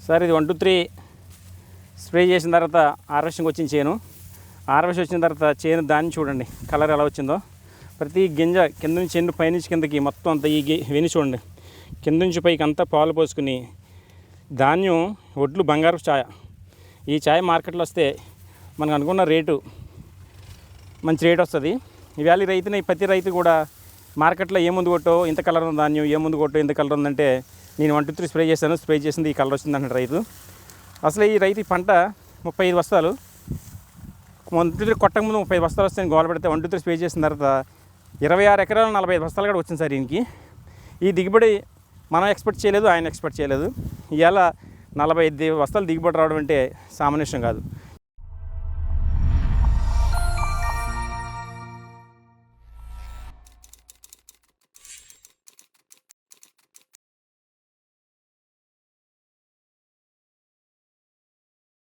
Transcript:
Sir ఇది 1 2 3 spray చేసిన తర్వాత హార్వెస్టింగ్ వచ్చింది చేను. హార్వెస్ట్ వచ్చిన తర్వాత చేను దాన్ని చూడండి కలర్ ఎలా వచ్చిందో. ప్రతి గింజ కింద నుంచి ఎండు పైనుంచి కిందకి మొత్తం అంతా వెని చూడండి, కింద నుంచి పైకి అంతా పాలు పోసుకుని ధాన్యం ఒడ్లు బంగారు ఛాయ. ఈ ఛాయ మార్కెట్లో వస్తే మనకు అనుకున్న రేటు మంచి రేట్ వస్తుంది. ఇవాళ రైతుని ప్రతి రైతు కూడా మార్కెట్లో ఏ ముందు కొట్టో ఇంత కలర్ ఉంది ధాన్యం, ఏ ముందు కొట్టో ఇంత కలర్ ఉందంటే నేను 1 2 3 స్ప్రే చేశాను, స్ప్రే చేసింది ఈ కలర్ వచ్చిందంటే రైతు. అసలు ఈ రైతు పంట 35 బస్తాలు 1 2 3 కొట్టక ముందు 35 బస్తాలు వస్తాయని గోల పెడితే 1 2 3 స్ప్రే చేసిన తర్వాత 26 ఎకరాలు 45 బస్తాలు కూడా వచ్చింది సార్ ఈయనకి. ఈ దిగుబడి మనం ఎక్స్పెక్ట్ చేయలేదు, ఆయన ఎక్స్పెక్ట్ చేయలేదు. ఇవాళ 45 బస్తాలు దిగుబడి రావడం అంటే సామాన్య విషయం కాదు.